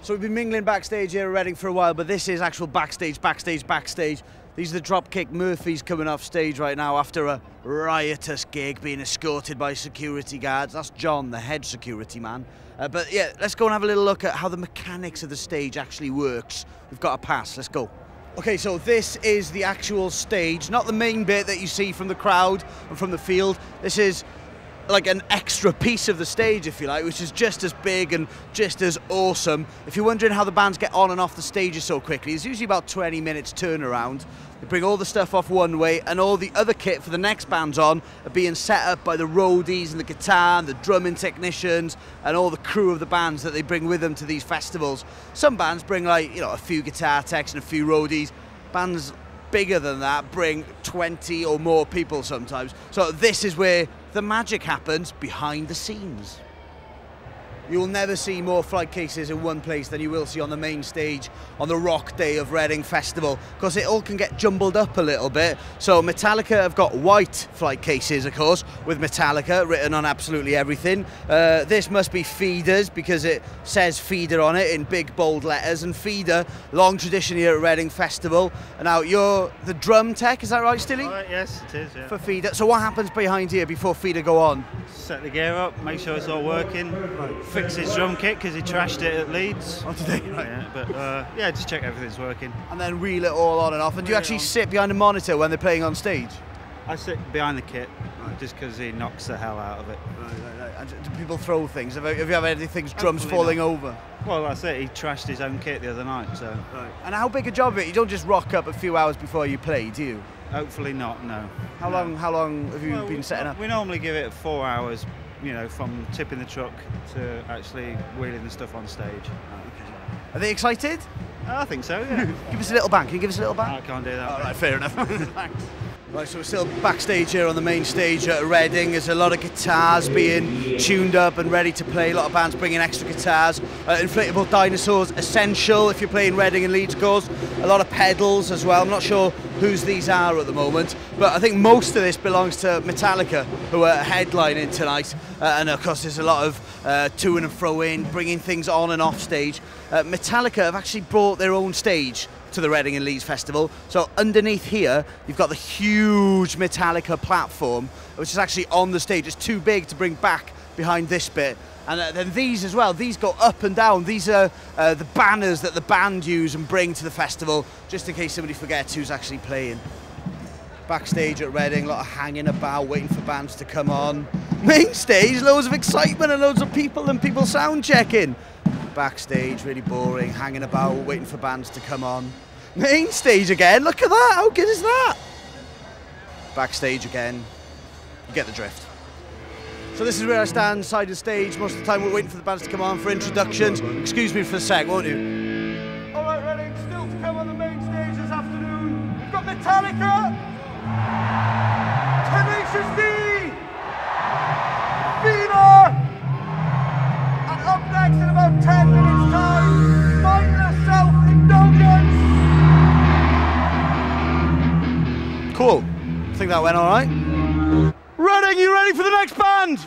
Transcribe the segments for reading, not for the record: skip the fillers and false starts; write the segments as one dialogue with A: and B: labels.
A: So we've been mingling backstage here at Reading for a while, but this is actual backstage. These are the Dropkick Murphys coming off stage right now after a riotous gig, being escorted by security guards. That's John, the head security man. But yeah, let's go and have a little look at how the mechanics of the stage actually works. We've got a pass, let's go. Okay, so this is the actual stage, not the main bit that you see from the crowd and from the field. This is like an extra piece of the stage, if you like, which is just as big and just as awesome. If you're wondering how the bands get on and off the stages so quickly, it's usually about 20 minutes turnaround. They bring all the stuff off one way and all the other kit for the next bands on are being set up by the roadies and the guitar and the drumming technicians and all the crew of the bands that they bring with them to these festivals. Some bands bring, like, you know, a few guitar techs and a few roadies. Bands bigger than that bring 20 or more people sometimes. So this is where the magic happens behind the scenes. You'll never see more flight cases in one place than you will see on the main stage on the rock day of Reading Festival, because it all can get jumbled up a little bit. So Metallica have got white flight cases, of course, with Metallica written on absolutely everything. This must be Feeder's because it says Feeder on it in big bold letters, and Feeder, long tradition here at Reading Festival. And now you're the drum tech, is that right, Stilly?
B: Yes, it is, yeah.
A: For Feeder. So what happens behind here before Feeder go on?
B: Set the gear up, make sure it's all working. Fix his drum kit because he trashed it at Leeds.
A: Oh, today, right?
B: Yeah, but yeah, just check everything's working.
A: And then reel it all on and off. And do you actually sit behind a monitor when they're playing on stage?
B: I sit behind the kit just because he knocks the hell out of it.
A: Right. And do people throw things? Have you ever had anything, drums falling over?
B: Well, that's it. He trashed his own kit the other night, so.
A: Right. And how big a job is it? You don't just rock up a few hours before you play, do you?
B: Hopefully not, no.
A: How long have you been setting up?
B: We normally give it 4 hours, you know, from tipping the truck to actually wheeling the stuff on stage.
A: Are they excited?
B: I think so, yeah.
A: Give us a little bang. Can you give us a little bang?
B: I can't do that.
A: All right, fair enough. Thanks. Right, so we're still backstage here on the main stage at Reading. There's a lot of guitars being tuned up and ready to play. A lot of bands bringing extra guitars. Inflatable dinosaurs, essential if you're playing Reading and Leeds, of course. A lot of pedals as well. I'm not sure whose these are at the moment, but I think most of this belongs to Metallica, who are headlining tonight. And of course, there's a lot of to and fro in, bringing things on and off stage. Metallica have actually brought their own stage to the Reading and Leeds Festival. So underneath here, you've got the huge Metallica platform, which is actually on the stage. It's too big to bring back behind this bit. And then these as well, these go up and down. These are the banners that the band use and bring to the festival, just in case somebody forgets who's actually playing. Backstage at Reading, a lot of hanging about, waiting for bands to come on. Main stage, loads of excitement and loads of people and people sound checking. Backstage, really boring, hanging about, waiting for bands to come on. Main stage again, look at that, how good is that? Backstage again, you get the drift. So this is where I stand, side of stage. Most of the time we're waiting for the bands to come on for introductions. Excuse me for a sec, won't you? All right, Reading, still to come on the main stage this afternoon. We've got Metallica, Tenacious D, Feeder, and up next in about 10 minutes time, Mindless Self-Indulgence. Cool, I think that went all right. Reading, you ready for the next band?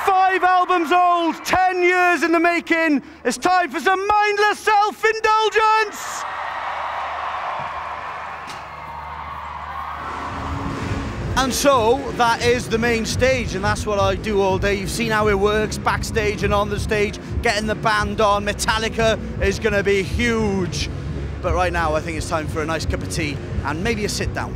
A: 5 albums old, 10 years in the making. It's time for some mindless self-indulgence. And so that is the main stage, and that's what I do all day. You've seen how it works, backstage and on the stage, getting the band on. Metallica is going to be huge. But right now I think it's time for a nice cup of tea and maybe a sit down.